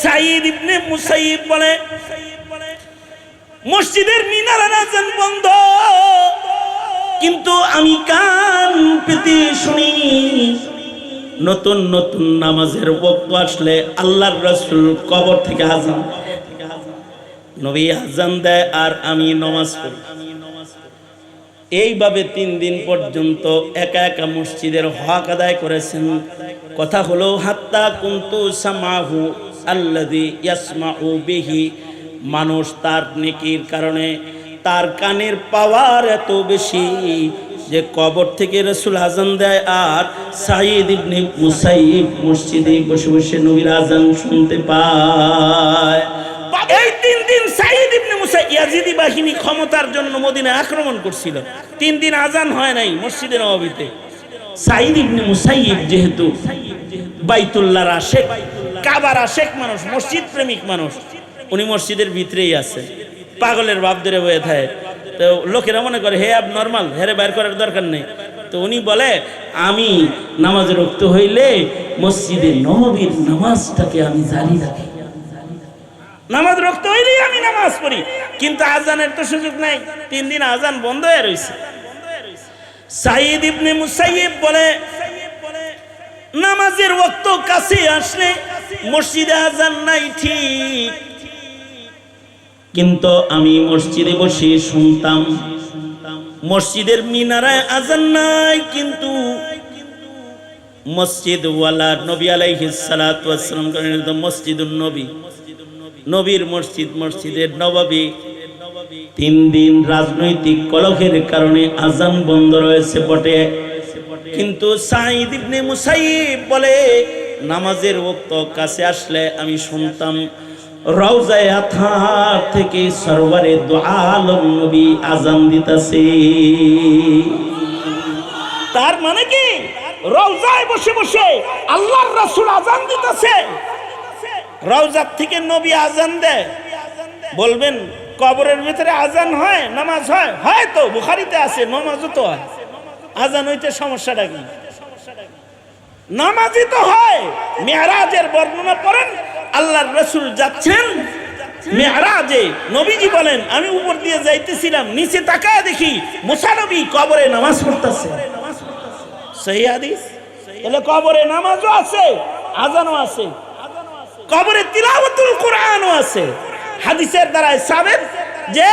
সাঈদ ইবনে মুসাইয়িব বলে মসজিদের মিনারের আযান বন্ধ, কিন্তু আমি কান পেতে শুনি নতুন নতুন নামাজের ওয়াক্ত আসলে আল্লাহর রাসূল কবর থেকে আযান, নবী আযান দেয় আর আমি নামাজ পড়ি। এইভাবে 3 দিন পর্যন্ত একা একা মসজিদের হক আদায় করেছেন। কথা হলো হাত্তা কুনতু সামাহু আল্লাযী ইয়াসমাউ বিহি, মানুষ তার নেকির কারণে তার কানের পাওয়ার এত বেশি যে কবর থেকে রাসূল আযান দেয় আর সাঈদ ইবনে মুসাইয়িব মসজিদে বসে বসে নবীর আযান শুনতে পায়। এই 3 দিন সাঈদ ইবনে মুসাইয়িব ইয়াজিদি বাহিনী ক্ষমতার জন্য মদিনায় আক্রমণ করছিল। 3 দিন আযান হয় নাই মসজিদে নববীতে। সাঈদ ইবনে মুসাইয়িব যেহেতু বাইতুল্লাহর আশিক, কাবার আশিক মানুষ, মসজিদ প্রেমিক মানুষ, উনি মসজিদের ভিতরেই আছে, পাগলের ভাব ধরে বয়ে থাকে। তো লোকেরা মনে করে হে নরমাল, হেরে বাইর করার দরকার নেই। তো উনি বলে আমি নামাজে রক্ত হইলে মসজিদে নববীর নামাজটাকে আমি জারি রাখি, নামাজ রক্ত হইলেই আমি নামাজ পড়ি, কিন্তু আজানের তো সুযোগ নাই। 3 দিন আজান বন্ধ হয়ে রয়েছে। সাঈদ ইবনে মুসাইয়িব বলে নামাজের ওয়াক্ত কাছে আসলে মসজিদে আজান নাই ঠিক, কিন্তু আমি মসজিদে বসে শুনতাম মসজিদের মিনারায় আজান নাই, কিন্তু মসজিদ ওয়ালা নবী আলাইহিস সালাতু ওয়াস সালাম করেন মসজিদুন নবী, নবীর মসজিদ, মসজিদের নববী। 3 দিন রাজনৈতিক কলহের কারণে আজান বন্ধ রয়েছে বটে, কিন্তু সাঈদ ইবনে মুসাইয়িব বলে নামাজের ওয়াক্ত কাছে আসলে আমি শুনতাম রওজায়ে আতহার থেকে সরওয়ারে দু আলম নবী আজান দিতেছে। তার মানে কি রওজায় বসে বসে আল্লাহর রাসূল আজান দিতেছে, রওজা থেকে নবী আজান দেয়। বলবেন কবরের ভিতরে আজান হয়, নামাজ হয়? হয় তো, বুখারীতে আছে, নামাজও তো হয়। আজান হইতে সমস্যাটা কি? নামাজই তো হয়। মিরাজের বর্ণনা করেন আল্লাহর রাসূল যাচ্ছেন মিরাজে, নবীজি বলেন আমি উপর দিয়ে যাইতেছিলাম, নিচে তাকায় দেখি মুসা নবী কবরে নামাজ পড়তেছে। সহিহ হাদিস। তাহলে কবরে নামাজও আছে, আজানও আছে, কবরে তিলাওয়াতুল কোরআনও আছে। হাদিসের দ্বারা সাবেত যে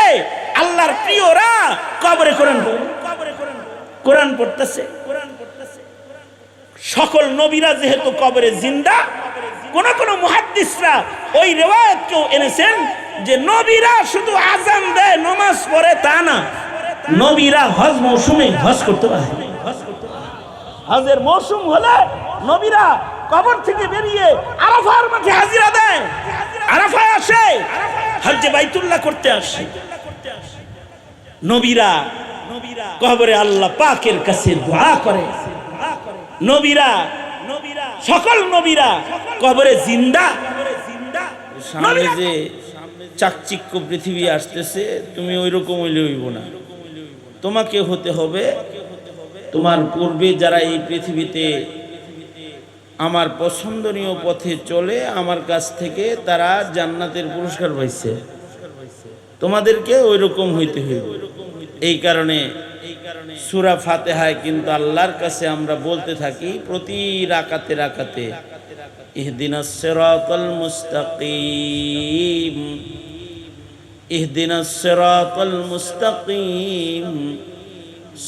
আল্লাহর প্রিয়রা কবরে কোরআন পড়তেছে। সকল নবীরা যেহেতু কবরে জিন্দা, কোন কোন মুহাদ্দিসরা ওই রিওয়ায়াতকেও এনেছেন যে নবীরা শুধু আজান দেয় নামাজ পড়ে তা না, নবীরা হজ মৌসুমে হজ করতে পারে। হজের মৌসুম হলে নবীরা কবর থেকে বেরিয়ে আরাফার মাঠে হাজিরা দেয়, আরাফায় আসে, হজ্জে বাইতুল্লাহ করতে আসে। নবীরা কবরে আল্লাহ পাকের কাছে দোয়া করে। নবীরা, সকল নবীরা কবরে জিন্দা। সামনে যে চাকচিক্য পৃথিবী আসতেছে, তুমি ওই রকম হইলে হইব না, তোমাকে হতে হবে তোমার পূর্বে যারা এই পৃথিবীতে আমার পছন্দনীয় পথে চলে আমার কাছ থেকে তারা জান্নাতের পুরস্কার পাইছে, তোমাদেরকে ওই রকম হইতে হইবে। এই কারণে সূরা ফাতিহায় কিন্তু আল্লাহর কাছে আমরা বলতে থাকি প্রতি রাকাতে রাকাতে ইহদিনাস সিরাতাল মুস্তাকিম, ইহদিনাস সিরাতাল মুস্তাকিম,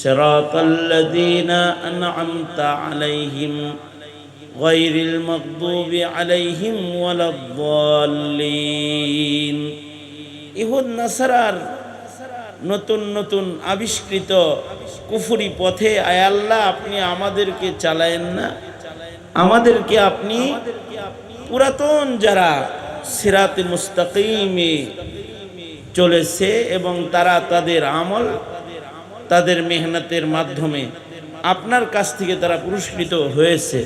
সিরাতাল্লাযীনা আন'আমতা আলাইহিম গায়রিল মাগদুবি আলাইহিম ওয়ালাদ-দাল্লিন। ইহুদ নাসারার নতুন নতুন আবিষ্কৃত কুফরি পথে আয় আল্লাহ আপনি আমাদেরকে চালায়েন না, আমাদেরকে আপনি পুরাতন যারা সিরাতে মুস্তাকিমে চলেছে এবং তারা তাদের আমল তাদের মেহনতের মাধ্যমে আপনার কাছ থেকে তারা পুরস্কৃত হয়েছে,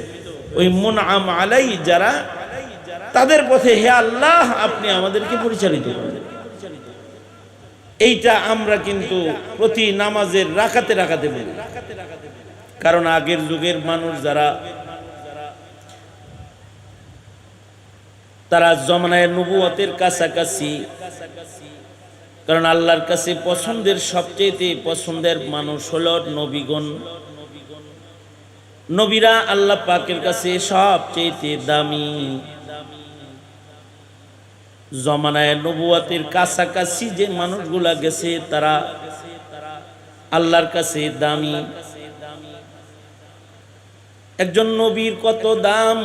ওই মুনআম আলাই যারা, তাদের পথে হে আল্লাহ আপনি আমাদেরকে পরিচালিত করেন। এইটা আমরা কিন্তু প্রতি নামাজের রাকাতে রাকাতে বলি, কারণ আগের যুগের মানুষ যারা তারা জমানায় নবুয়তের কাছাকাছি, কারণ আল্লাহর কাছে পছন্দের সবচেয়ে পছন্দের মানুষ হলো নবীগণ। নবীরা আল্লাহ পাকের কাছে সবচেয়ে দামি। জমানায় নবুয়তের কাছাকাছি যে মানুষগুলা গেছে তারা আল্লাহর কাছে দামি। একজন নবীর কত দাম!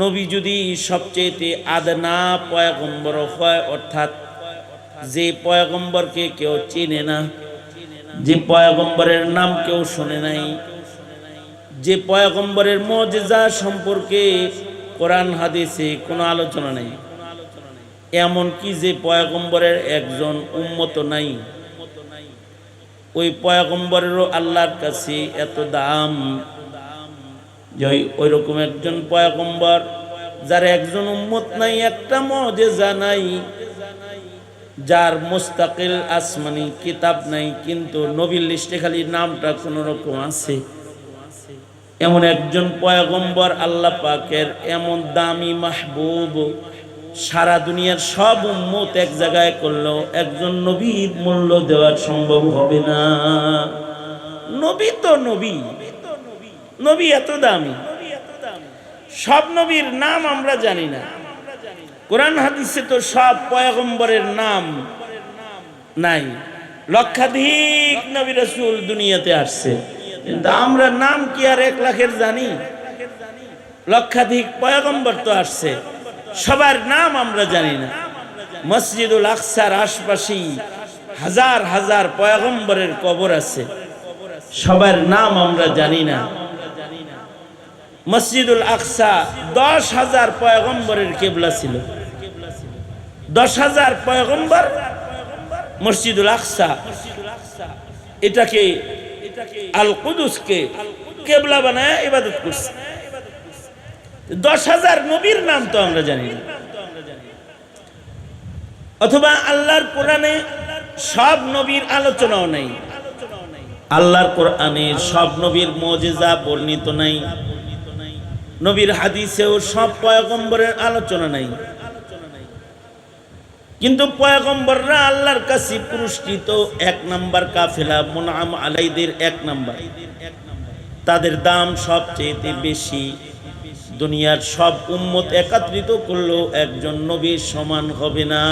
নবী যদি সবচেয়ে আদনা পয়গম্বর হয়, অর্থাৎ যে পয়গম্বরকে কেউ চেনে না, যে পয়গম্বরের নাম কেউ শোনে নাই, যে পয়গম্বরের মুজিজা সম্পর্কে কোরআন হাদিসে কোনো আলোচনা নেই, এমন কি যে পয়গম্বরের একজন উম্মত নাই, ওই পয়গম্বরেরও আল্লাহর কাছে এত দাম যে ওই রকম একজন পয়গম্বর যার একজন উম্মত নাই, একটা মুজিজা নাই, যার মুস্তাকিল আসমানি কিতাব নাই, কিন্তু নবীর লিস্টে খালি নামটা কোন রকম আছে, এমন একজন পয়গম্বর আল্লাহ পাকের এমন দামি মাহবুব, সারা দুনিয়ার সব উম্মত এক জায়গায় করলেও একজন নবীর মূল্য দেওয়া সম্ভব হবে না। নবী তো নবী, নবী এত দামি। সব নবীর নাম আমরা জানি না, কোরআন হাদিসে তো সব পয়গম্বরের নাম নাই। লক্ষাধিক নবী রাসূল দুনিয়াতে আসছে, কিন্তু আমরা নাম কি আর 1 লাখের জানি? লক্ষাধিক পয়গম্বর তো আসছে, সবার নাম আমরা জানি না। মসজিদুল আকসার আশপাশে হাজার হাজার পয়গম্বরের কবর আছে, সবার নাম আমরা জানি না। মসজিদুল আকসা 10,000 পয়গম্বরের কিবলা ছিল, 10,000 পয়গম্বর মসজিদুল আকসা এটাকে আল কুদুসকে কিবলা বানায় ইবাদত করছে। 10,000 নবীর নাম তো আমরা জানি না। অথবা আল্লাহর কোরআনে সব নবীর আলোচনাও নাই, আল্লাহর কোরআনে সব নবীর মুজিজা বর্ণিত নাই, নবীর হাদিসেও সব পয়গম্বরের আলোচনা নাই। কিন্তু পয়গম্বররা আল্লাহর কাছে পুরস্কৃত 1 নাম্বার কাফেলা, মুনআম আলাইহিদের 1 নাম্বার, তাদের দাম সবচেয়ে বেশি। দুনিয়ার সব উম্মত একত্রিত করলেও একজন নবীর সমান হবে না।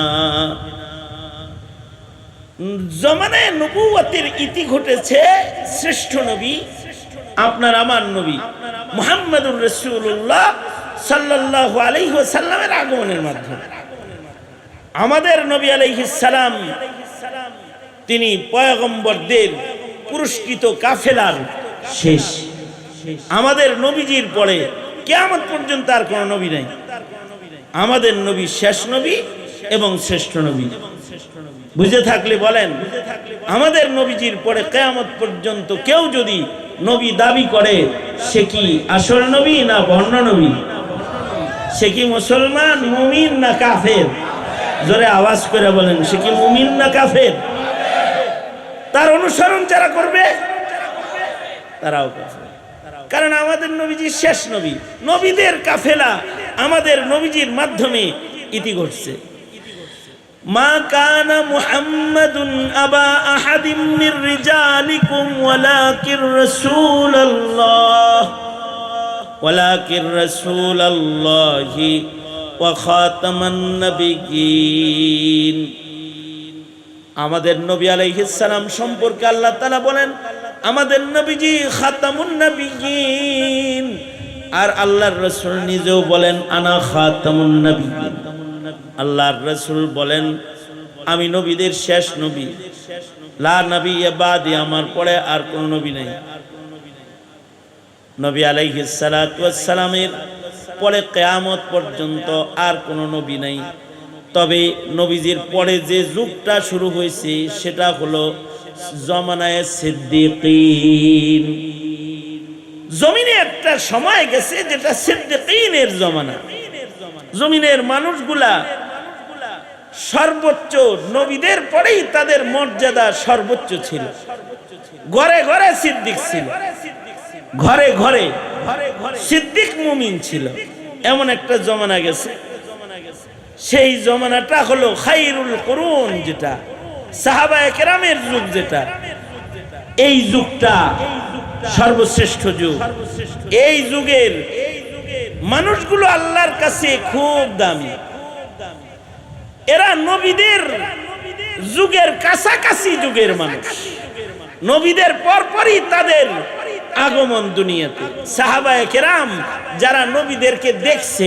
জমানায় নবুয়তের ইতি ঘটেছে শ্রেষ্ঠ নবী, আপনার আমার নবী মুহাম্মদুর রাসূলুল্লাহ সাল্লাল্লাহু আলাইহি ওয়াসাল্লামের আগমনের মাধ্যমে। আমাদের নবী আলাইহিস সালাম তিনি পয়গম্বরদের পুরস্কৃত কাফেলার শেষ। আমাদের নবীজির পরে কিয়ামত পর্যন্ত আর কোনো নবী নাই। আমাদের নবী শেষ নবী এবং শ্রেষ্ঠ নবী। বুঝে থাকলে বলেন, আমাদের নবীজির পরে কিয়ামত পর্যন্ত কেউ যদি নবী দাবি করে, সে কি আসল নবী না ভণ্ড নবী? সে কি মুসলমান, মুমিন না কাফের? জোরে আওয়াজ করে বলেন, সে কি মুমিন না কাফের? তার অনুসরণ যারা করবে তারাও কাফের। কারণ আমাদের নবীজি শেষ নবী, নবীদের কাফেলা আমাদের নবীজির মাধ্যমে ইতি ঘটছে। মা কানা মুহাম্মাদুন আবা আহাদিম মির রিজালিকুম ওয়ালাকির রাসূলুল্লাহি ওয়া খাতামান নাবিয়্যিন। আমাদের নবী আলাইহিস সালাম সম্পর্কে আল্লাহ তাআলা বলেন, আমাদের নবীজি খাতামুন নাবিয়্যিন। আর আল্লাহর রাসূল নিজেও বলেন, আনা খাতামুন নাবিয়্যিন। আল্লাহর রাসূল বলেন, আমি নবীদের শেষ নবী, লা নবিয়্যা বাদি, আমার পরে আর কোন নবী নাই। নবী আলাইহিস সালাতু ওয়াস সালামের পরে কিয়ামত পর্যন্ত আর কোন নবী নাই। তবে নবীজির পরে যে যুগটা শুরু হয়েছে সেটা হলো জমানায়ে সিদ্দিকিন। জমিনে একটা সময় গেছে যেটা সিদ্দিকিনের জমানা। জমিনের মানুষগুলা সর্বোচ্চ, নবীদের পরেই তাদের মর্যাদা সর্বোচ্চ ছিল। ঘরে ঘরে সিদ্দিক ছিল, ঘরে ঘরে সিদ্দিক মুমিন ছিল। এমন একটা জমানা গেছে, সেই জমানাটা হলো খায়রুল কুরুন, যেটা সাহাবায়ে কেরামের যুগ, যেটা এই যুগটা সর্বশ্রেষ্ঠ যুগ। এই যুগের মানুষগুলো আল্লাহর কাছে খুব দামি। এরা নবীদের যুগের কাছাকাছি যুগের মানুষ। নবীদের পরপরই তাদের আগমন দুনিয়াতে। সাহাবায়ে কেরাম যারা নবীদেরকে দেখছে,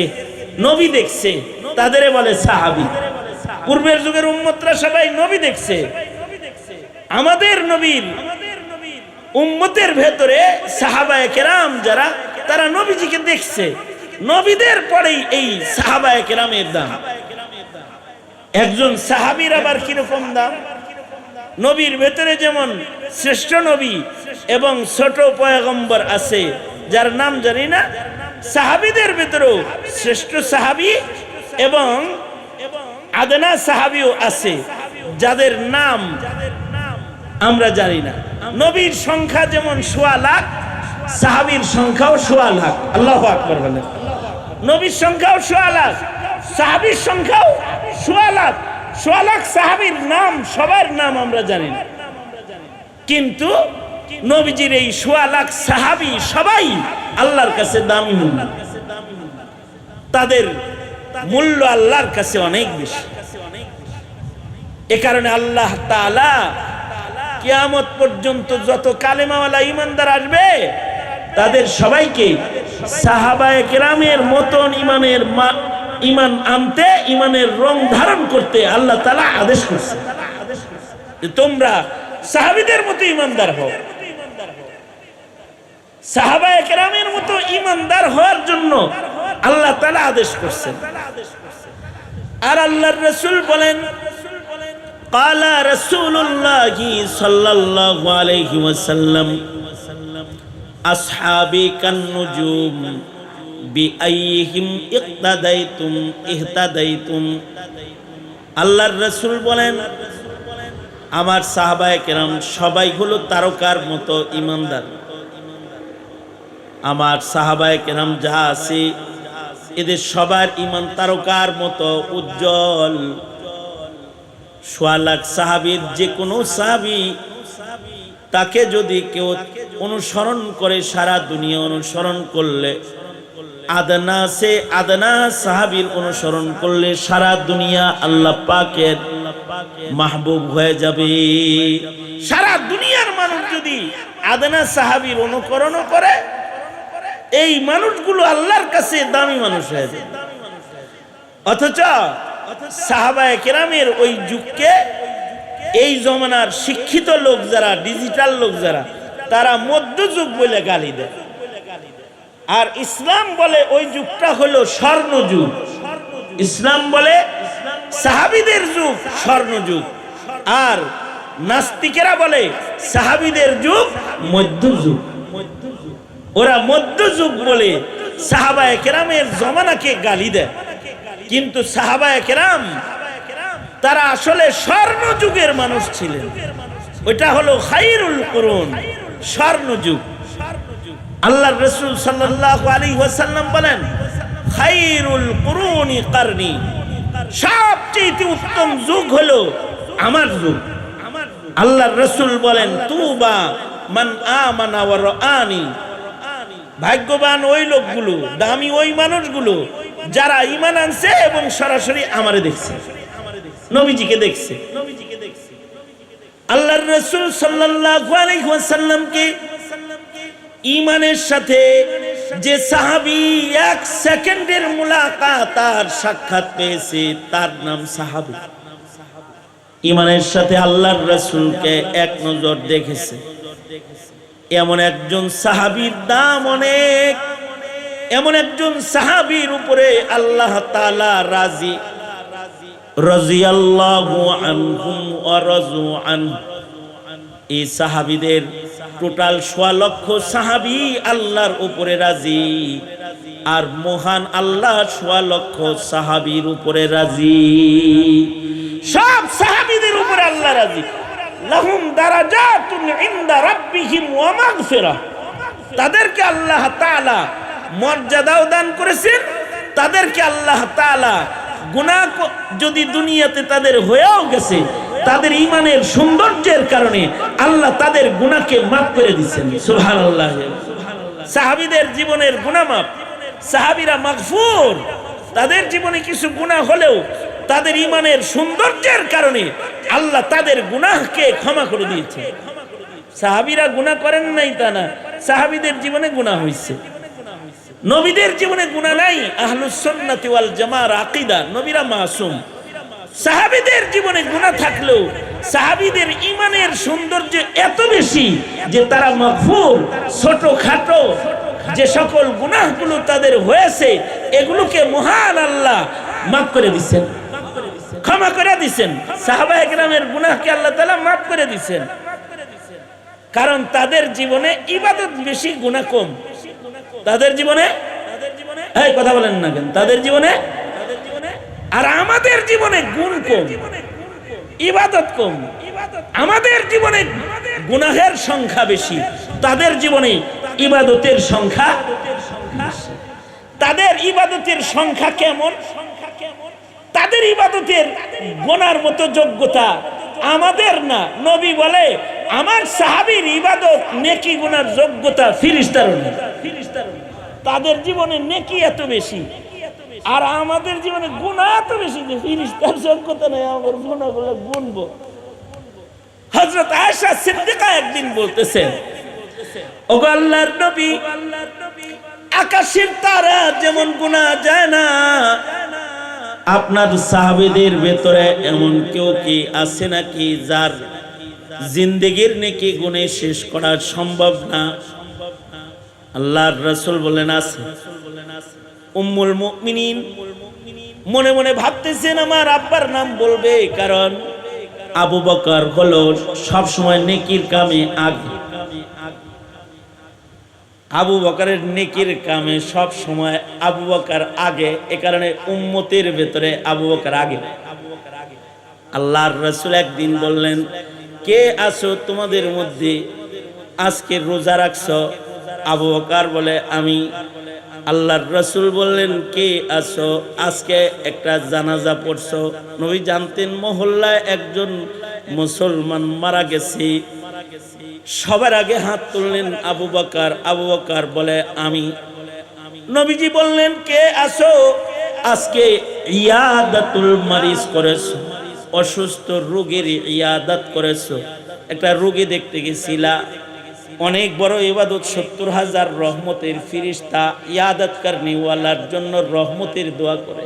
নবী দেখছে, তাদের বলে সাহাবী। পূর্বের যুগের উম্মতরা সবাই নবী দেখছে। আমাদের নবীর উম্মতের ভেতরে সাহাবায়ে কেরাম যারা, তারা নবীজিকে দেখছে। নবীদের পরেই এই সাহাবায়ে কেরামের দাম। একজন সাহাবীর আবার কিরকম দাম? নবীর ভেতরে যেমন শ্রেষ্ঠ নবী এবং ছোট পয়গম্বর আছে যার নাম জানি না, সাহাবীদের ভেতরেও শ্রেষ্ঠ সাহাবী এবং আদনা সাহাবীও আছে যাদের নাম আমরা জানি না। নবীর সংখ্যা যেমন 1.25 লাখ, সাহাবীর সংখ্যাও 1.25 লাখ। আল্লাহু আকবার বলেন। নবীর সংখ্যাও 1.25 লাখ, সাহাবীর সংখ্যাও 1.25 লাখ। 1.25 লাখ সাহাবীর নাম, সবার নাম আমরা জানি না, কিন্তু নবীজির এই 1.25 লাখ সাহাবী সবাই আল্লাহর কাছে দামি মূল্য। তাদের মূল্য আল্লাহর কাছে অনেক বেশি। এ কারণে আল্লাহ তাআলা কিয়ামত পর্যন্ত যত কালেমাওয়ালা ঈমানদার আসবে, তাদের সবাইকে সাহাবায়ে কেরামের মতন ঈমান আনতে, ঈমানের রং ধারণ করতে আল্লাহ তাআলা আদেশ করছে যে তোমরা সাহাবীদের মতো ঈমানদার হও। সাহাবায়ে কেরামের মতো ঈমানদার হওয়ার জন্য আল্লাহ তাআলা আদেশ করছেন। আর আল্লাহর রাসূল বলেন, ক্বালা রাসূলুল্লাহি সাল্লাল্লাহু আলাইহি ওয়াসাল্লাম আসহাবি কান নুজুম বিআইহিম ইক্তাদাইতুম ইহতাদাইতুম। আল্লাহর রাসূল বলেন, আমার সাহাবায়ে কেরাম সবাই হলো তারকার মতো ঈমানদার। আমার সাহাবায়ে কেরাম যা আছে, এদের সবার ঈমান তারকার মতো উজ্জ্বল। 1.25 লাখ সাহাবীর যে কোনো সাহাবী, তাকে যদি কেউ অনুসরণ করে, সারা দুনিয়া অনুসরণ করলে, আদনা সে আদনা সাহাবীর অনুসরণ করলে সারা দুনিয়া আল্লাহ পাকের মাহবুব হয়ে যাবে। সারা দুনিয়ার মানুষ যদি আদনা সাহাবীর অনুকরণ করে, এই মানুষগুলো আল্লাহর কাছে দামি মানুষ হয়ে যাবে। অথচ সাহাবায়ে কেরামের ওই যুগকে এই জমানার শিক্ষিত লোক যারা, ডিজিটাল লোক যারা, তারা মধ্যযুগ বলে গালি দেয়। আর ইসলাম বলে ওই যুগটা হলো স্বর্ণযুগ। ইসলাম বলে সাহাবীদের যুগ স্বর্ণযুগ, আর নাস্তিকেরা বলে সাহাবীদের যুগ মধ্যযুগ। ওরা মধ্যযুগ বলে সাহাবায়ে কেরামের জমানাকে গালি দেয়, কিন্তু সাহাবায়ে কেরাম তারা আসলে স্বর্ণযুগের মানুষ ছিলেন। ওইটা হলো খায়রুল কুরুন, স্বর্ণযুগ। আল্লাহর রাসূল সাল্লাল্লাহু আলাইহি ওয়াসাল্লাম বলেন, খায়রুল কুরুনি কারনি, সবচেয়ে উত্তম যুগ হলো আমার যুগ। আল্লাহর রাসূল বলেন, তুবা মান আমানা ওয়া রাআনি, ভাগ্যবান ওই লোকগুলো, দামি ওই মানুষগুলো যারা ঈমান আনছে এবং সরাসরি আমারে দেখছে, নবীজিকে দেখছে। আল্লাহর রাসূল সাল্লাল্লাহু আলাইহি ওয়াসাল্লামকে ঈমানের সাথে যে সাহাবী 1 সেকেন্ডের মুলাকাত আর সাক্ষাৎ পেয়েছে, তার নাম সাহাবী। ঈমানের সাথে আল্লাহর রাসূলকে এক নজর দেখেছে, এমন একজন সাহাবীর দাম অনেক। এমন একজন সাহাবীর উপরে আল্লাহ তাআলা রাজি, রাদিয়াল্লাহু আনহুম ওয়া রাযু আনহু। এই সাহাবীদের টোটাল 1.25 লক্ষ সাহাবী আল্লাহর উপরে রাজি, আর মহান আল্লাহ 1.25 লক্ষ সাহাবীর উপরে রাজি। সব সাহাবীদের উপরে আল্লাহ রাজি। লাহুম দারাজাতুন ইনদা রাব্বিহিম ওয়া মাগফিরাহ, তাদেরকে আল্লাহ তাআলা মর্যাদাও দান করেছেন তাদেরকে আল্লাহ তাআলা গুনাহ যদি দুনিয়াতে তাদের হয়েও গেছে, তাদের ঈমানের সৌন্দর্যের কারণে আল্লাহ তাদের গুনাহকে মাফ করে দিয়েছেন। সুবহানাল্লাহ। সাহাবীদের জীবনের গুনাহ মাফ, সাহাবীরা মাগফুর। তাদের জীবনে কিছু গুনাহ হলেও তাদের ঈমানের সৌন্দর্যের কারণে আল্লাহ তাদের গুনাহকে ক্ষমা করে দিয়েছে। সাহাবীরা গুনাহ করেন নাই তা না, সাহাবীদের জীবনে গুনাহ হয়েছে। নবীদের জীবনে গুনাহ নাই, আহলুস সুন্নাতি ওয়াল জামার আকীদা, নবীরা মাসুম। সাহাবীদের জীবনে গুনাহ থাকলেও সাহাবীদের ঈমানের সৌন্দর্য এত বেশি যে তারা মাগফুর। ছোটখাটো যে সকল গুনাহগুলো তাদের হয়েছে এগুলোকে মহান আল্লাহ মাফ করে দিচ্ছেন, ক্ষমা করে দিচ্ছেন। সাহাবায়ে কেরামের গুনাহকে আল্লাহ তাআলা মাফ করে দিচ্ছেন, কারণ তাদের জীবনে ইবাদত বেশি, গুনাহ কম। তাদের জীবনে এই কথা বলেন না কেন? তাদের জীবনে, আর আমাদের জীবনে গুণ কম, ইবাদত কম। আমাদের জীবনে গুনাহের সংখ্যা বেশি, তাদের জীবনে ইবাদতের সংখ্যা। তাদের ইবাদতের সংখ্যা কেমন? তাদের ইবাদতের গোনার মতো যোগ্যতা আমাদের না। নবী বলে আমার সাহাবীর ইবাদত নেকি গুনার যোগ্যতা ফেরেশতারও নেই। তাদের জীবনে নেকি এত বেশি, আর আমাদের জীবনে গুনাহ এত বেশি যে ফেরেশতার যোগ্যতা নেই আমার গুনাহগুলো গুনবো। হযরত আয়েশা সিদ্দিকা একদিন বলতেছেন, ওগো আল্লাহর নবী, আকাশের তারা যেমন গুনা যায় না, আপনার সাহাবীদের ভেতরে এমন কেউ কি আছে নাকি যার জিন্দেগির নেকি গুণে শেষ করা সম্ভব না? আল্লাহর রাসূল বলেন আছে। উম্মুল মুমিনিন মনে মনে ভাবতেছেন আমার আব্বার নাম বলবে, কারণ আবু বকর হলো সব সময় নেকির কামে আগে। আবু বকরের নেকির কামে সব সময় আবু বকর আগে, এ কারণে উম্মতের ভেতরে আবু বকর আগে। আল্লাহর রাসূল একদিন বললেন, কে আছো তোমাদের মধ্যে আজকে রোজা রাখছো? আবু বকর বলে আমি। আল্লাহর রাসূল বললেন, কে আছো আজকে একটা জানাজা পড়ছো? নবী জানতেন মহল্লায় একজন মুসলমান মারা গেছে। সবার আগে হাত তুললেন আবু বকর। আবু বকর বলে আমি। নবীজি বললেন, কে আছো আজকে ইয়াদাতুল মারিজ করেছো, অসুস্থ রোগীর ইয়াদাত করেছো। একটা রোগী দেখতে গেছিলা, অনেক বড় ইবাদত, ৭০,০০০ রহমতের ফেরেশতা ইয়াদাত করনেওয়ালার জন্য রহমতের দোয়া করে।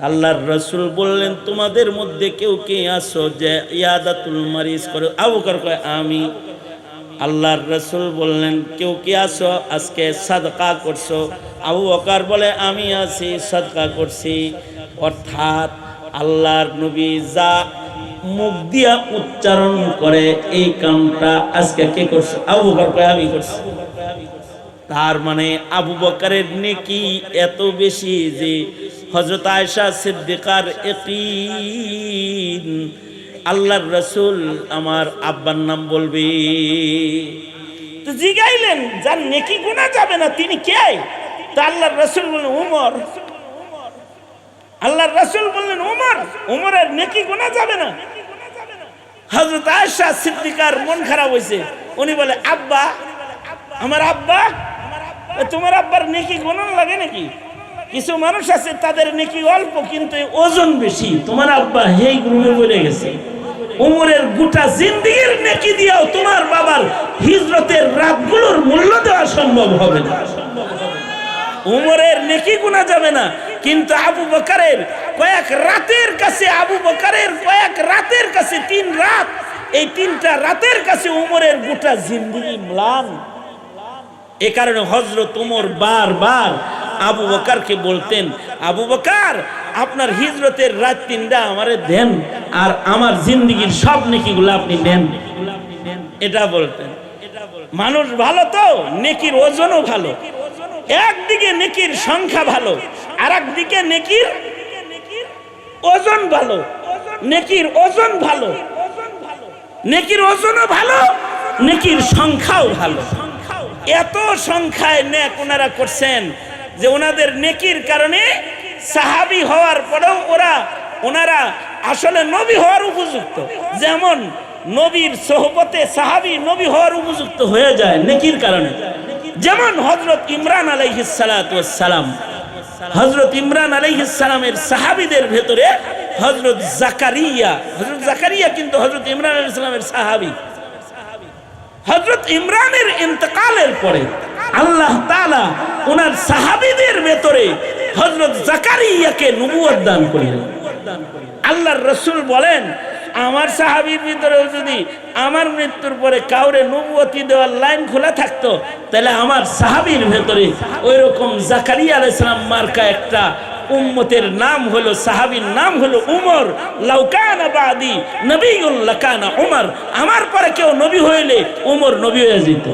আল্লাহর রাসূল বললেন, তোমাদের মধ্যে কেউ কে আছো যে ইয়াদাতুল মারিজ করে? আবু বকর কয় আমি। আল্লাহর রাসূল বললেন, কেউ কে আছো আজকে সাদকা করছো? আবু বকর বলে আমি আছি, সাদকা করছি। অর্থাৎ আল্লাহর নবী যা মুখ দিয়া উচ্চারণ করে এই কামটা আজকে কে করছে? আবু বকর কয় আমি করছি। তার মানে আবু বকরের নেকি এত বেশি যে হযরত আয়েশা সিদ্দিকার ইয়াকিন, আল্লাহর রাসূল আমার আব্বার নাম বলবে। তো জিগাইলেন যার নেকি গুনাহ যাবে না তিনি কে? তা আল্লাহর রাসূল বললেন উমর। আল্লাহর রাসূল বললেন উমর, উমরের নেকি গুনাহ যাবে না। হযরত আয়েশা সিদ্দিকার মন খারাপ হইছে। উনি বলে আব্বা, আমার আব্বা। তোমার আব্বার নেকি গুনাহ লাগে নাকি? কিছু মানুষ আছে তাদের নেকি অল্প কিন্তু ওজন বেশি। তোমার আব্বা এই গ্রুপে পড়ে গেছে। উমরের গোটা জিন্দেগীর নেকি দিয়েও তোমার বাবার হিজরতের রাতগুলোর মূল্য দেওয়া সম্ভব হবে না। উমরের নেকি গুনাহ যাবে না, কিন্তু আবু বকরের কয়েক রাতের কাছে, আবু বকরের কয়েক রাতের কাছে ৩ রাত, এই ৩টা রাতের কাছে উমরের গোটা জিন্দেগী ম্লান। এ কারণে হযরত উমর বারবার আবু বকরকে বলতেন, আবু বকর আপনার হিজরতের রাত ৩টা আমারে দেন, আর আমার জিন্দেগীর সব নেকিগুলো আপনি দেন। এটা বলতেন। মানুষ ভালো তো, নেকির ওজনও ভালো। একদিকে নেকির সংখ্যা ভালো, আর একদিকে নেকির ওজন ভালো। নেকির ওজন ভালো, নেকির ওজনও ভালো, নেকির সংখ্যাও ভালো। এত সংখ্যায় নেক ওনারা করছেন, যে ওনাদের নেকির কারণে সাহাবী হওয়ার পরেও ওনারা আসলে নবী হওয়ার উপযুক্ত। যেমন নবীর সোহবতে সাহাবী নবী হওয়ার উপযুক্ত হয়ে যায় নেকির কারণে। যেমন হযরত ইমরান আলাইহিস সালাতু ওয়াস সালাম, হযরত ইমরান আলাইহিস সালামের সাহাবীদের ভেতরে হযরত জাকারিয়া কিন্তু হযরত ইমরান আলাইহিস সালামের সাহাবী। হযরত ইমরানের ইন্তেকালের পরে আল্লাহ তাআলা ওনার সাহাবীদের ভেতরে হযরত জাকারিয়াকে নবুয়ত দান করলেন। আল্লাহর রাসূল বলেন, আমার সাহাবীর ভিতরেও যদি আমার মৃত্যুর পরে কাউরে নবুয়তি দেওয়ার লাইন খোলা থাকতো, তাহলে আমার সাহাবীর ভেতরে ওই রকম জাকারিয়া আলাইহিস সালাম মার্কা একটা উম্মতের নাম হলো, সাহাবীর নাম হলো উমর। লাউ কানা বাদি নবিয়্যুন লাকানা উমর, আমার পরে কেউ নবী হইলে উমর নবী হয়ে যেত।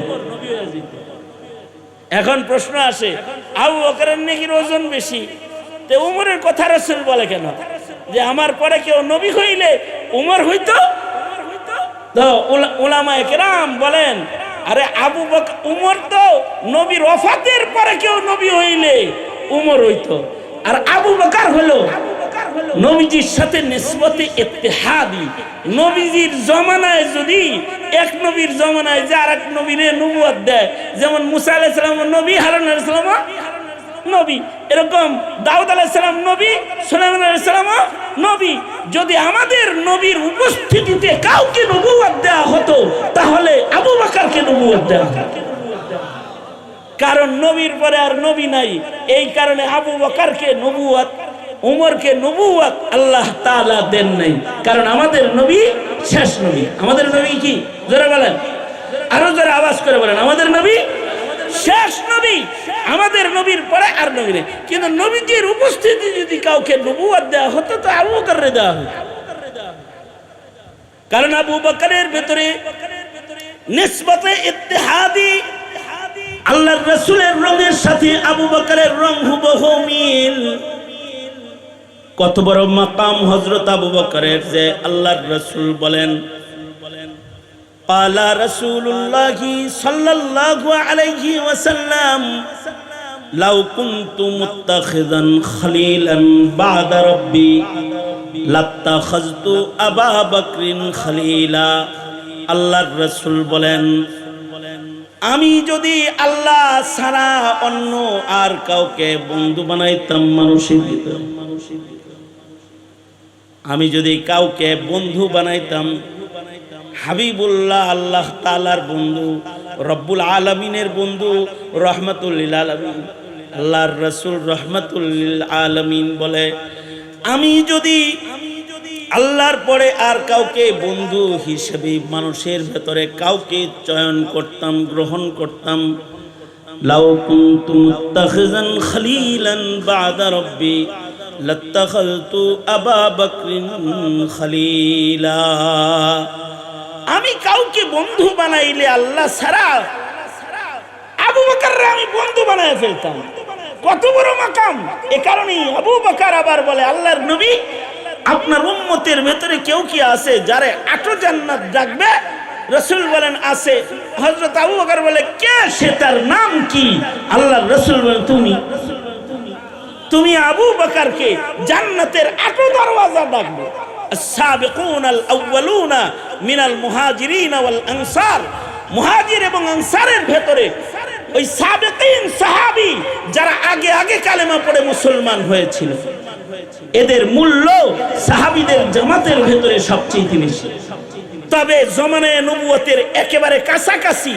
এখন প্রশ্ন আসে, আবু বকরের নেকির ওজন বেশি, তে উমরের কথা রাসূল বলে কেন যে আমার পরে কেউ নবী হইলে উমর হইতো? তো উলামায়ে কেরাম বলেন, আরে আবু বকর উমর তো নবীর ওফাতের পরে কেউ নবী হইলে উমর হইতো, আর আবু বকর হলো নবীজির সাথে নিসবতে ইত্তেহাদি। নবীজির জমানায় যদি এক নবীর জমানায় যে আরেক নবীরে নবুয়ত দেয়, যেমন মুসা আলাইহিস সালাম নবী, হারুন আলাইহিস সালাম নবী, এরকম দাউদ আলাইহিস সালাম নবী, সুলাইমান আলাইহিস সালাম নবী। যদি আমাদের নবীর উপস্থিতিতে কাউকে নবুয়ত দেওয়া হতো, তাহলে আবু বকরকে নবুয়ত দেওয়া হতো। কারণ নবীর পরে আর নবী নাই, এই কারণে আবু বকরকে নবুয়ত, উমরকে নবুয়ত আল্লাহ তাআলা দেন নাই। কারণ আমাদের নবী শেষ নবী। আমাদের নবী কি? জোরে বলেন, আরো জোরে আওয়াজ করে বলেন, আমাদের নবী শেষ নবী। আমাদের নবীর পরে আর নবী নেই। কিন্তু নবীজির উপস্থিতি যদি কাউকে নবুয়ত দেওয়া হতো, তো আবু বকরকে দেওয়া হতো। কারণ আবু বকরের ভেতরে নিসবতে ইত্তেহাদি, আল্লাহর রাসূলের রঙের সাথে আবু বকরের রং হুবহু মিল। কত বড় মাকাম হযরত আবু বকরের, যে আল্লাহর রাসূল বলেন, ক্বালা রাসূলুল্লাহি সাল্লাল্লাহু আলাইহি ওয়াসাল্লাম, লাউ কুনতু মুত্তাখিযান খলিলান বা'দা রাব্বি লাত্তাখাযতু আবা বকরিন খলিলা। আল্লাহর রাসূল বলেন, আমি যদি আল্লাহ ছাড়া অন্য আর কাউকে বন্ধু বানাইতাম মানুষের ভিতরে, আমি যদি কাউকে বন্ধু বানাইতাম, হাবিবুল্লাহ আল্লাহ তাআলার বন্ধু, রব্বুল আলামিনের বন্ধু, রহমাতুল লিল আলামিন, আল্লাহর রাসূল রহমাতুল লিল আলামিন বলে, আমি যদি আল্লাহর পরে আর কাউকে বন্ধু হিসেবে মানুষের ভেতরে কাউকে চয়ন করতাম, গ্রহণ করতাম, লাউ কুনতু মুত্তাখিযান খলিলান বা'দা রাব্বি লাত্তাখাযতু আবা বকরিন খলিলা। আমি কাউকে বন্ধু বানাইলে আল্লাহ ছাড়া আবু বকরকে আমি বন্ধু বানায় ফেলতাম। কত বড় মাকাম! এ কারণেই আবু বকর আবার বলে, আল্লাহর নবী, আপনার উম্মতের ভেতরে কেউ কি আছে যারে 8 জান্নাত ডাকবে? রাসূল বলেন আছে। হযরত আবু বকর বলে, কে সে, তার নাম কি? আল্লাহর রাসূল বলেন, তুমি আবু বকরকে জান্নাতের 8 দরওয়াজা ডাকবে। আস-সাবিকুনাল আউয়ালুনা মিনাল মুহাজিরিন ওয়াল আনসার, মুহাজির এবং আনসারের ভেতরে ওই সাবিকিন সাহাবী যারা আগে আগে কালেমা পড়ে মুসলমান হয়েছিল, এদের মূল্য সাহাবীদের জামাতের ভেতরে সবচেয়ে বেশি। তবে জমানায়ে নবুয়তের একেবারে কাছাকাছি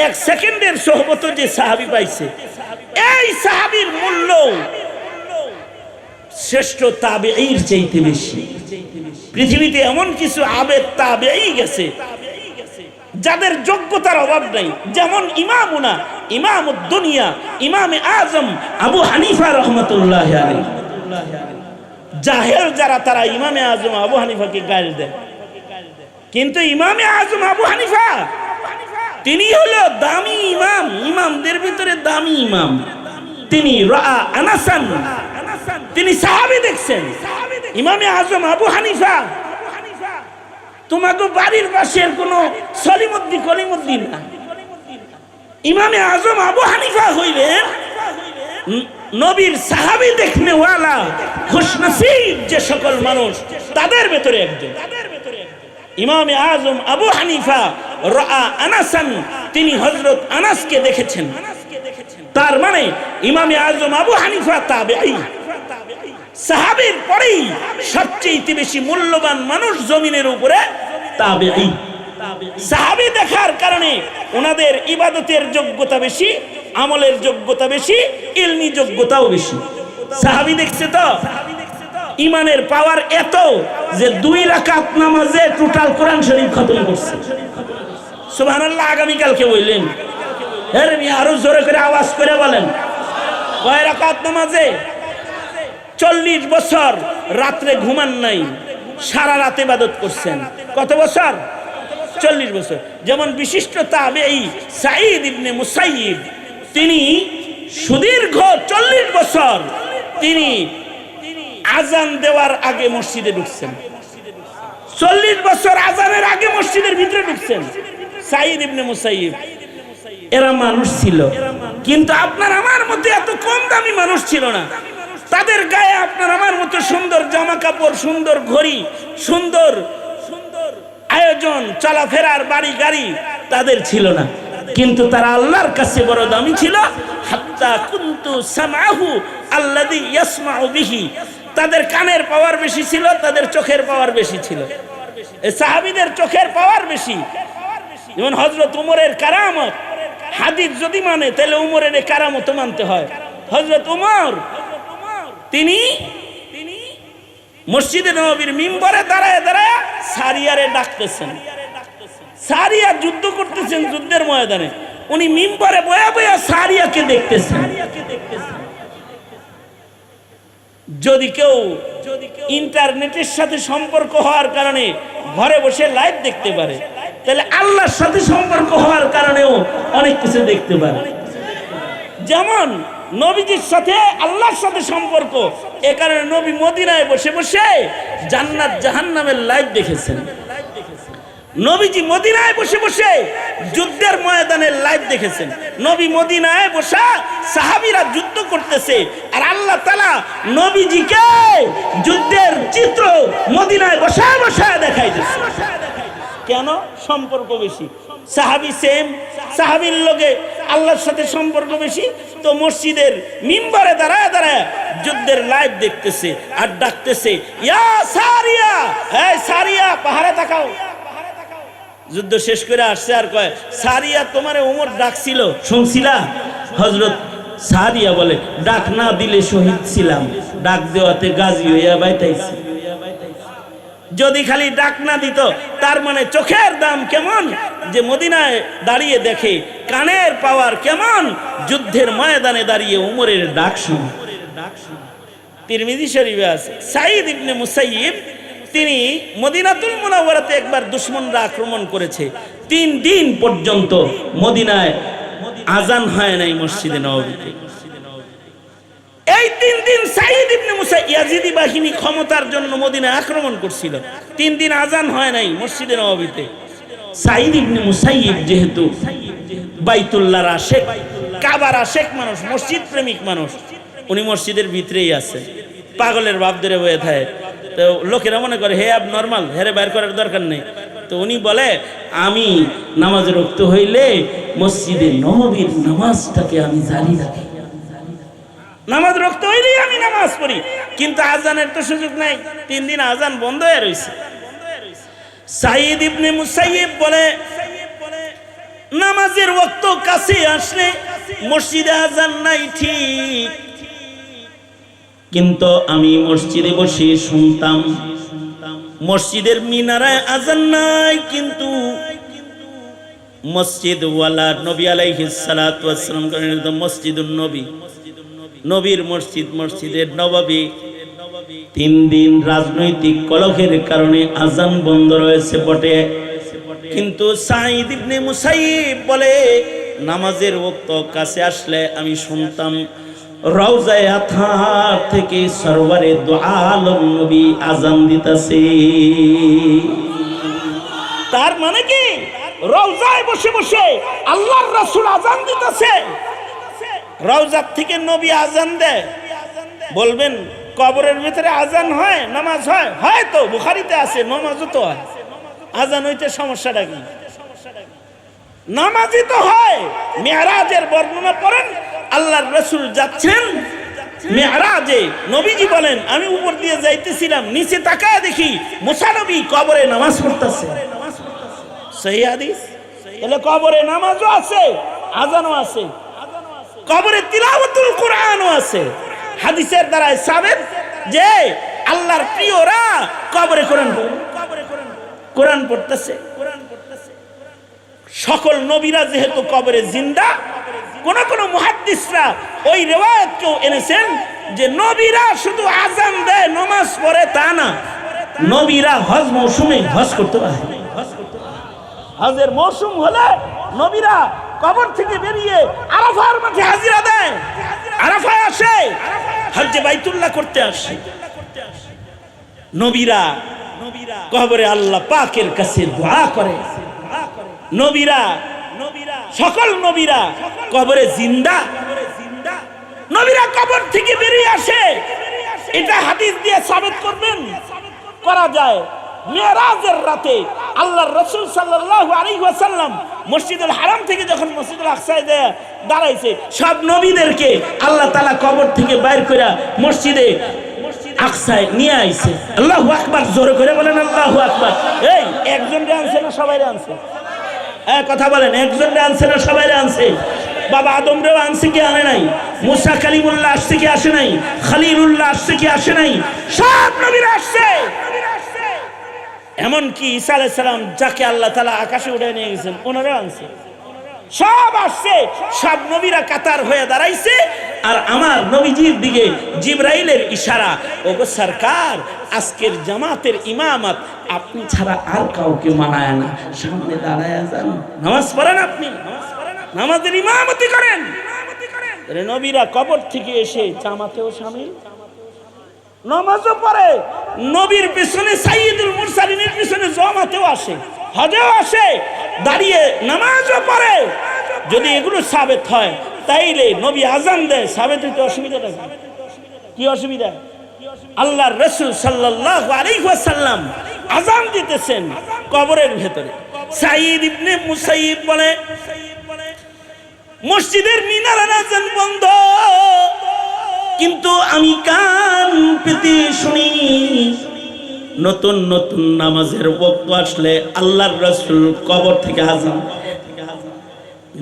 1 সেকেন্ডের সোহবত যে সাহাবী পাইছে, এই সাহাবীর মূল্য শ্রেষ্ঠ তাবেঈর চাইতে বেশি। পৃথিবীতে এমন কিছু আবেদ তাবেঈ গেছে যাদের যোগ্যতার অভাব নাই, যেমন ইমামুনা, ইমামুদ দুনিয়া, ইমামে আজম আবু হানিফা রাহমাতুল্লাহি আলাইহি। জাহেল যারা, তারা ইমামে আজম আবু হানিফাকে গালি দেয়, কিন্তু ইমামে আজম আবু হানিফা তিনি হলো দামি ইমাম, ইমামদের ভিতরে দামি ইমাম। তিনি রাআ আনাসান, তিনি সাহাবী দেখছেন। ইমামে আজম আবু হানিফা তোমাকে বাড়ির পাশের কোন সলিমুদ্দিন কলিমুদ্দিন না। ইমামে আজম আবু হানিফা হইলেন নবীর সাহাবী দেখনেওয়ালা খুশনসিব যে সকল মানুষ তাদের ভেতরে একজন। ইমামে আজম আবু হানিফা রাআ আনাসান, তিনি হযরত আনাসকে দেখেছেন। তার মানে ইমামে আজম আবু হানিফা তাবেঈ, সাহাবীর পরেই সবচেয়ে বেশি মূল্যবান মানুষ জমিনের উপরে তাবেঈ। সাহাবী দেখার কারণে ওনাদের ইবাদতের যোগ্যতা বেশি, আমলের যোগ্যতা বেশি, ইলমি যোগ্যতাও বেশি। সাহাবী দেখছে তো ইমানের পাওয়ার এত যে 2 রাকাত নামাজে টোটাল কোরআন শরীফ খতম করছে। সুবহানাল্লাহ। আগামীকালকে বললেন, এর আরো জোরে করে আওয়াজ করে বলেন, কয় রাকাত নামাজে? 40 বছর রাত্রে ঘুমান নাই, সারা রাত ইবাদত করছেন। কত বছর? 40 বছর। যেমন বিশিষ্ট তাবেঈ সাঈদ ইবনে মুসাইয়িব, তিনি সুদীর্ঘ 40 বছর তিনি আজান দেওয়ার আগে মসজিদে ঢুকছেন। 40 বছর আজানের আগে মসজিদের ভিতরে ঢুকছেন সাঈদ ইবনে মুসাইয়িব। এরা মানুষ ছিল, কিন্তু আপনার আমার মধ্যে এত কম দামি মানুষ ছিল না। তাদের গায়ে আপনার আমার মতো সুন্দর জামা কাপড়, সুন্দর ঘড়ি, সুন্দর আয়োজন, চলাফেরার বাড়ি গাড়ি তাদের ছিল না, কিন্তু তারা আল্লাহর কাছে বড় দামি ছিল। হাত্তা কুনতু সামাহু আল্লাযী ইয়াসমাউ বিহি, তাদের কানের পাওয়ার বেশি ছিল, তাদের চোখের পাওয়ার বেশি ছিল। এই সাহাবীদের চোখের পাওয়ার বেশি। যেমন হযরত উমরের কারামত, হাদিস যদি মানে তাহলে উমরের এই কারামত মানতে হয়। হযরত উমর তিনি মসজিদে নববীর মিম্বরে দাঁড়ায় দাঁড়ায় সারিয়ারে ডাকতেছেন। সারিয়া যুদ্ধ করতেছেন, যুদ্ধের ময়দানে উনি মিম্বরে বয়া বয়া সারিয়াকে দেখতেছেন। যদি কেউ ইন্টারনেটের সাথে সম্পর্ক হওয়ার কারণে ঘরে বসে লাইভ দেখতে পারে, তাহলে আল্লাহর সাথে সম্পর্ক হওয়ার কারণেও অনেক কিছু দেখতে পারে। যেমন নবীজির সাথে আল্লাহর সাথে সম্পর্ক, এ কারণে নবী মদিনায় বসে বসে জান্নাত জাহান্নামের লাইভ দেখেছেন। নবীজি মদিনায় বসে বসে যুদ্ধের ময়দানের লাইভ দেখেছেন। নবী মদিনায় বসা, সাহাবীরা যুদ্ধ করতেছে, আর আল্লাহ তাআলা নবীজিকে যুদ্ধের চিত্র মদিনায় বসায় বসায় দেখাইতেছে। কেন? সম্পর্ক বেশি। সাহাবী সেম, সাহাবীর লগে আল্লাহর সাথে সম্পর্ক বেশি, তো মসজিদের মিম্বরে দাঁড়ায় দাঁড়ায় যুদ্ধের লাইভ দেখতেছে আর ডাকতেছে, ইয়া সারিয়া, এই সারিয়া পাহাড়ে তাকাও। যুদ্ধ শেষ করে আসছে আর কয়, সারিয়া তোমারে ওমর ডাকছিল, শুনছিলা? হযরত সারিয়া বলে, ডাক না দিলে শহীদ ছিলাম, ডাক দেওয়াতে গাজী হইয়া বাইতাইছি। যদি খালি ডাক না দিত, তার মানে চোখের দাম কেমন যে মদিনায় দাঁড়িয়ে দেখে, কানের পাওয়ার কেমন যুদ্ধের ময়দানে দাঁড়িয়ে উমরের ডাক শুনে। তিরমিজি শরীফে আছে, সাঈদ ইবনে মুসাইয়িব তিনি মদিনাতুল মুনাওয়ারাতে একবার দুশমনরা আক্রমণ করেছে। 3 দিন পর্যন্ত মদিনায় আজান হয় নাই মসজিদে নববীতে। এই 3 দিন সাঈদ ইবনে মুসাইয়িব, ইয়াজিদি বাহিনী ক্ষমতার জন্য মদিনায় আক্রমণ করছিল, 3 দিন আজান হয় নাই মসজিদে নববীতে। সাঈদ ইবনে মুসাইয়িব যেহেতু বাইতুল্লাহর আশেক, কাবার আশেক মানুষ, মসজিদ প্রেমিক মানুষ, উনি মসজিদের ভিতরেই আছে, পাগলের ভাব ধরে বয়ে থাকে। তো লোকেরা মনে করে হে নরমাল, হেরে বাইর করার দরকার নেই। তো উনি বলে, আমি নামাজ রক্ত হইলে মসজিদে নববীর নামাজটাকে আমি জারি রাখি, নামাজ রক্ত হইলেই আমি নামাজ পড়ি, কিন্তু আজানের তো সুযোগ নাই। 3 দিন আজান বন্ধ হয়ে রয়েছে। সাঈদ ইবনে মুসাইয়িব বলে, নামাজের ওয়াক্ত কাছে আসলে মসজিদে আজান নাই ঠিক, কিন্তু আমি মসজিদে বসে শুনতাম মসজিদের মিনারায় আজান নাই, কিন্তু মসজিদ ওয়ালা নবী আলাইহিস সালাতু ওয়াস সালাম করেন মসজিদুন নবী, নবীর মসজিদ, মসজিদের নববী। 3 দিন রাজনৈতিক কলহের কারণে আজান বন্ধ রয়েছে বটে, কিন্তু সাঈদ ইবনে মুসাইয়িব বলে, নামাজের ওয়াক্ত কাছে আসলে আমি শুনতাম রওজায়ে আতহার থেকে সরওয়ারে দু আলম নবী আজান দিতেছে। তার মানে কি? রওজায় বসে বসে আল্লাহর রাসূল আজান দিতেছে। রওজার থেকে নবী আজান দেয়, বলবেন কবরের ভিতরে আজান হয়, নামাজ হয়? হয় তো, বুখারীতে আছে, নামাজও তো হয়। আজান হইতে সমস্যাটা কি? নামাজই তো হয়। মেরাজের বর্ণনা করেন, আল্লাহর রাসূল যাচ্ছেন মেরাজে, নবীজি বলেন আমি উপর দিয়ে যাইতেছিলাম, নিচে তাকায় দেখি মুসা নবী কবরে নামাজ পড়তেছে। সহিহ হাদিস। তাহলে কবরে নামাজও আছে, আজানও আছে, কবরে তিলাওয়াতুল কোরআনও আছে। হাদিসের দ্বারা সাবেত যে আল্লাহর প্রিয়রা কবরে কোরআন পড়তেছে। সকল নবীরা যেহেতু কবরে জিন্দা, কোন কোন মুহাদ্দিসরা ওই রিওয়ায়াতকেও এনেছেন যে নবীরা শুধু আজান দেয়, নামাজ পড়ে তা না, নবীরা হজ মৌসুমে হজ করতে পারে। হজের মৌসুম হলে নবীরা কবর থেকে বেরিয়ে আরাফার মাঠে হাজিরা দেয়, আরাফায় আসে, হজ্জে বাইতুল্লাহ করতে আসে। নবীরা কবরে আল্লাহ পাকের কাছে দোয়া করে। নবীরা, সকল নবীরা কবরে জিন্দা, নবীরা কবর থেকে বেরিয়ে আসে। এটা হাদিস দিয়ে সাবিত করবেন করা যায়। মেরাজের রাতে আল্লাহর রাসূল সাল্লাল্লাহু আলাইহি ওয়াসাল্লাম মসজিদুল হারাম থেকে যখন মসজিদুল আকসায় দাঁড়াইছে, সব নবীদেরকে আল্লাহ তাআলা কবর থেকে বাইর করে মসজিদে আকসায় নিয়ে আইছে। আল্লাহু আকবার, জোরে করে বলেন আল্লাহু আকবার। এই একজনরে আনছে না সবাইরে আনছে? কথা বলেন, একজনরে আনছে না সবাইরে আনছে? বাবা আদমরেও আনছে কি আনে নাই? মুসা কালিমুল্লাহ আসছে কি আসে নাই? খলিলুল্লাহ আসছে কি আসে নাই? সব নবীরা আসছে। এমনকি ঈসা আলাইহিস সালাম যাকে আল্লাহ তাআলা আকাশে উঠায় নিয়ে গেছেন, ওনারা আনছে। সব আসছে, সব নবীরা কাতার হয়ে দাঁড়াইছে। আর আমার নবীজির দিকে জিবরাইলের ইশারা, ওগো সরকার, আজকের জামাতের ইমামত আপনি ছাড়া আর কাউকে মানায় না, সামনে দাঁড়ায় যান, নামাজ পড়েন, আপনি নামাজের ইমামতি করেন। নবীরা কবর থেকে এসে জামাতেও শামিল, নামাজও পড়ে, নবীর পিছনে সাইয়্যিদুল মুরসালিনের পিছনে জামাতেও আসে, হজেও আসে, দাঁড়িয়ে নামাজও পড়ে। যদি এগুলো সাবেত হয় তাইলে নবী আজান দেয়, সাবেত হইতে অসুবিধাটা কি? অসুবিধা? আল্লাহর রাসূল সাল্লাল্লাহু আলাইহি ওয়াসাল্লাম আজান দিতেছেন কবরের ভেতরে। সাঈদ ইবনে মুসাইয়িব বলে, মসজিদের মিনারের আজান বন্ধ, কিন্তু আমি কান পেতে শুনি নতুন নতুন নামাজের ওয়াক্ত আসলে আল্লাহর রাসূল কবর থেকে আজান,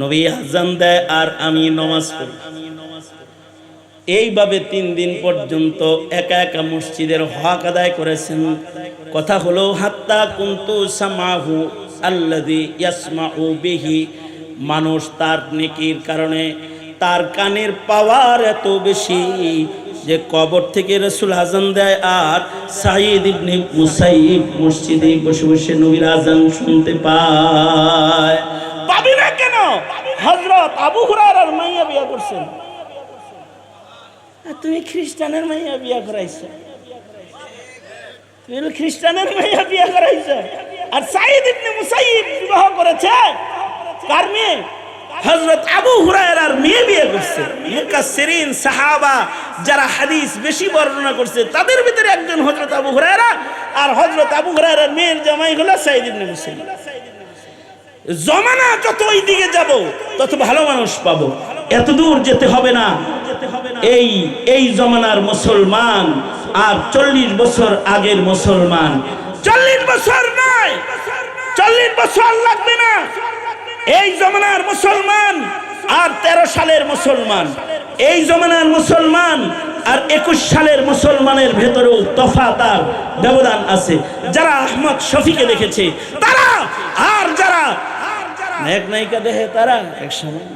নবী আজান দেয় আর আমি নামাজ পড়ি। এইভাবে 3 দিন পর্যন্ত একা একা মসজিদের হক আদায় করেছেন। কথা হলো হাত্তা কুনতু সামাহু আল্লাযী ইয়াসমাউ বিহি, মানুষ তার নেকির কারণে তার কানের পাওয়ার এত বেশি যে কবর থেকে রাসূল আজান দেয় আর সাঈদ ইবনে মুসাইয়িব মসজিদে বসে বসে নবীর আজান শুনতে পায়। পাবি না কেন? হযরত আবু হুরায়রার মাইয়া বিয়ে করছেন, তুমি খ্রিস্টানের মাইয়া বিয়ে করাইছো, তুমি খ্রিস্টানের মাইয়া বিয়ে করাইছো। আর সাঈদ ইবনে মুসাইয়িব বিবাহ করেছে কার মেয়ে? হযরত আবু হুরায়রার মেয়ে বিয়ে করছে। মুফাসসিরিন সাহাবা যারা হাদিস বেশি বর্ণনা করছে তাদের ভিতরে একজন হযরত আবু হুরায়রা, আর হযরত আবু হুরায়রার মেয়ের জামাই হলো সাঈদ ইবনে মুসাইয়িব। জমানা যত ওই দিকে যাব তত ভালো মানুষ পাবো, এত দূর যেতে হবে না। এই জমানার মুসলমান আর 40 বছর আগের মুসলমান, 40 বছর নয়, 40 বছর লাগবে না। এই জমানার মুসলমান আর 13 সালের মুসলমান, এই জমানার মুসলমান আর 21 সালের মুসলমানের ভেতরেও তফাৎ আর ব্যবধান আছে। যারা আহমদ শফিকে দেখেছে তারা, আর যারা নায়ক নায়িকা দেখে তারা একসময়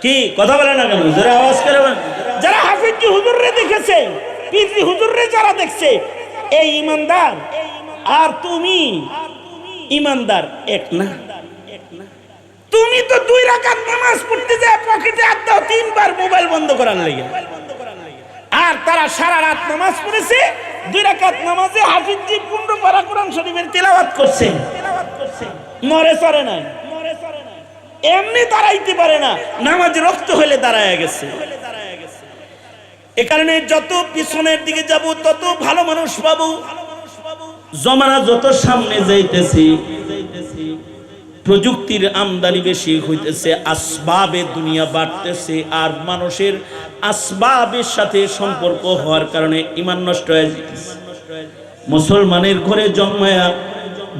কি কথা বলে না কেন? যারা আওয়াজ করে, যারা হাফিজি হুজুররে দেখেছে, পীরজি হুজুররে যারা দেখছে, এই ইমানদার আর তুমি ইমানদার এক না। তুমি তো 2 রাকাত নামাজ পড়তে যায় পকেটে হাত দাও 3 বার মোবাইল বন্ধ করার লাগে, আর তারা সারা রাত নামাজ পড়েছে, 2 রাকাত নামাজে হাফিজি 15 পারা কোরআন শরীফের তেলাওয়াত করছে, মরে চরে নাই। এমনি দাঁড়াইতে পারে না, নামাজ রক্ত হলে দাঁড়ায় গেছে। এ কারণে যত পিছনের দিকে যাব তত ভালো মানুষ পাবো। জমানা যত সামনে যাইতেছি, প্রযুক্তির আমদানি বেশি হইতেছে, আসবাবে দুনিয়া বাড়তেছে, আর মানুষের আসবাবের সাথে সম্পর্ক হওয়ার কারণে ঈমান নষ্ট হয়ে যাচ্ছে। মুসলমানের ঘরে জন্মায়া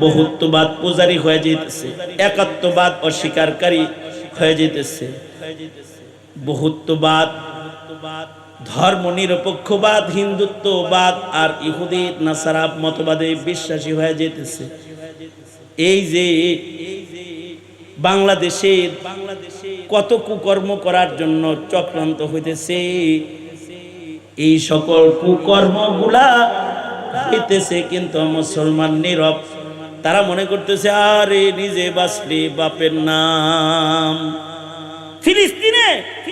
বহুত্ববাদ পূজারী হয়ে যেতেছে, একাত্মবাদ অস্বীকারী হয়ে যেতেছে, বহুত্ববাদ, ধর্ম নিরপেক্ষবাদ, হিন্দুত্ববাদ আর ইহুদি নাসারা মতবাদে বিশ্বাসী হয়ে যেতেছে। এই যে বাংলাদেশে কত কুকর্ম করার জন্য চক্রান্ত হইতেছে, এই সকল কুকর্মগুলা হইতেছে কিন্তু মুসলমান নীরব। তারা মনে করতেছে আরে নিজে বাঁচলে বাপের নাম। ফিলিস্তিনে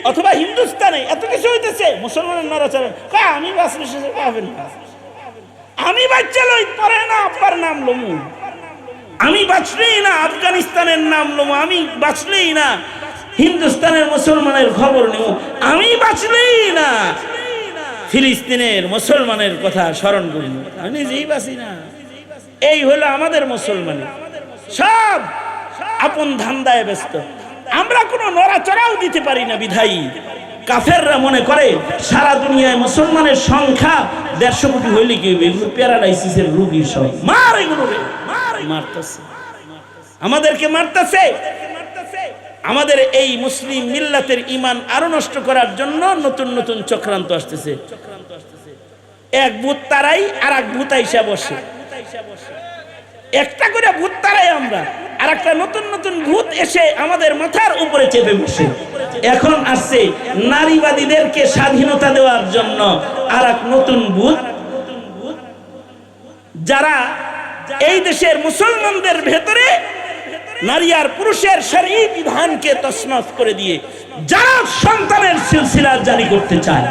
অথবা হিন্দুস্তানে এত কিছু হইতেছে, মুসলমানের নড়াচড়া, আমি বাঁচলে সে পাবেন না, আমি বাচ্চা লই পরে না আব্বার নাম লমু, আমি বাঁচলেই না আফগানিস্তানের নাম লমু, আমি বাঁচলেই না হিন্দুস্তানের মুসলমানের খবর নেব, আমি বাঁচলেই না ফিলিস্তিনের মুসলমানের কথা স্মরণ করি, আমি নিজেই বাঁচি না। এই হলো আমাদের মুসলমান, সব আপন ধান্দায় ব্যস্ত। আমরা কোনো নড়াচড়াও দিতে পারি না বিধায়ী কাফেররা মনে করে সারা দুনিয়ায় মুসলমানের সংখ্যা 150 কোটি হইলে কি হবে, এগুলো প্যারালাইসিসের রোগী, সব মার, এগুলো মারতেছে, আমাদেরকে মারতেছে। আমাদের এই মুসলিম মিল্লাতের ঈমান আরো নষ্ট করার জন্য নতুন নতুন চক্রান্ত আসতেছে। এক ভূত তারাই আর এক ভূত আইসা বসে, একটা করে ভূত তারাই আমরা, আর একটা নতুন নতুন ভূত এসে আমাদের মাথার উপরে চেপে বসে। এখন আসছে নারীবাদীদেরকে স্বাধীনতা দেওয়ার জন্য আর এক নতুন ভূত, যারা এই দেশের মুসলমানদের ভেতরে নারী আর পুরুষের শরঈ বিধানকে তছনছ করে দিয়ে যারা সন্তানের সিলসিলা জারি করতে চায়,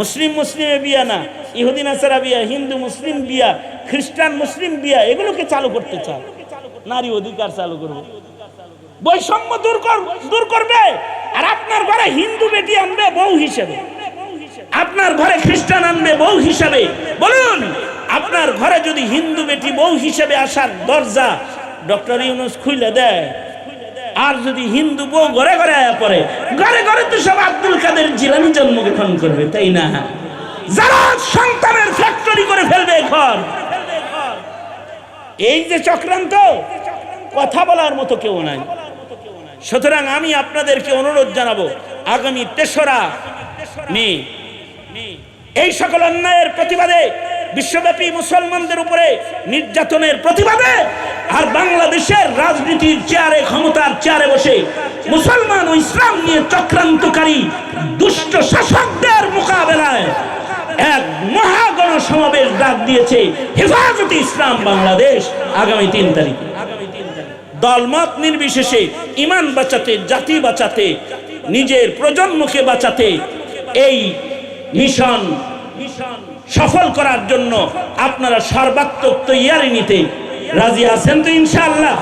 মুসলিম মুসলিমে বিয়া না, ইহুদি নাসারা বিয়া, হিন্দু মুসলিম বিয়া, খ্রিস্টান মুসলিম বিয়া, এগুলোকে চালু করতে চায়। নারী অধিকার চালু করবে, বৈষম্য দূর করবে, আর আপনার ঘরে হিন্দু বেটি আনবে বউ হিসেবে, আপনার ঘরে খ্রিস্টান আনবে বউ হিসেবে। বলুন, আপনার ঘরে যদি হিন্দু বেটি বউ হিসেবে আসার দরজা ডক্টর ইউনূস খুলে দেয়, আর যদি হিন্দু বউ ঘরে ঘরে আয়া পড়ে, ঘরে ঘরে তো সব আব্দুল কাদের জিলানী জন্মগ্রহণ করবে, তাই না? যারা সন্তানের ফ্যাক্টরি করে ফেলবে ঘর। এই যে চক্রান্ত, কথা বলার মতো কেউ নাই। সুতরাং আমি আপনাদেরকে অনুরোধ জানাবো, আগামী 3রা মে এই সকল অন্যায়ের প্রতিবাদে, বিশ্বব্যাপী মুসলমানদের উপরে নির্যাতনের প্রতিবাদে, আর বাংলাদেশের রাজনীতির চেয়ারে, ক্ষমতার চেয়ারে বসে মুসলমান ও ইসলাম নিয়ে চক্রান্তকারী দুষ্ট শাসকদের মোকাবেলায় এক মহাগণ সমাবেশ ডাক দিয়েছে হেফাজতে ইসলাম বাংলাদেশ আগামী 3 তারিখে। দলমত নির্বিশেষে ঈমান বাঁচাতে, জাতি বাঁচাতে, নিজের প্রজন্মকে বাঁচাতে, এই মিশন সফল করার জন্য আপনারা সর্বাত্মক তৈয়ারি নিতে রাজি আছেন তো ইনশাআল্লাহ?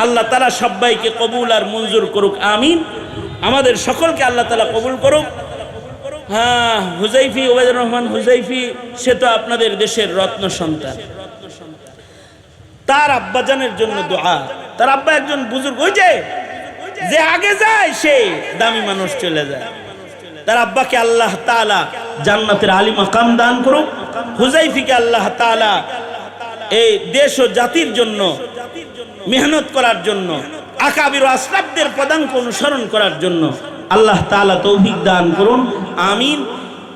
আল্লাহ তাআলা সবাইকে কবুল আর মঞ্জুর করুক, আমিন। আমাদের সকলকে আল্লাহ তাআলা কবুল করুক। হ্যাঁ, হুজাইফি, ওবায়দুর রহমান হুজাইফি, সে তো আপনাদের দেশের রত্ন সন্তান। তার আব্বাজানের জন্য দোয়া। তার আব্বা একজন বুজুর্গ, ওই যে আগে যায় সে দামি মানুষ চলে যায়। তার আব্বাকে আল্লাহ তাআলা জান্নাতের আলী মাকাম দান করুক। হুজাইফিকে আল্লাহ তাআলা এই দেশ ও জাতির জন্য মেহনত করার জন্য, আকাবির ও আসলাফদের পদাঙ্ক অনুসরণ করার জন্য আল্লাহ তাআলা তৌফিক দান করুন, আমিন।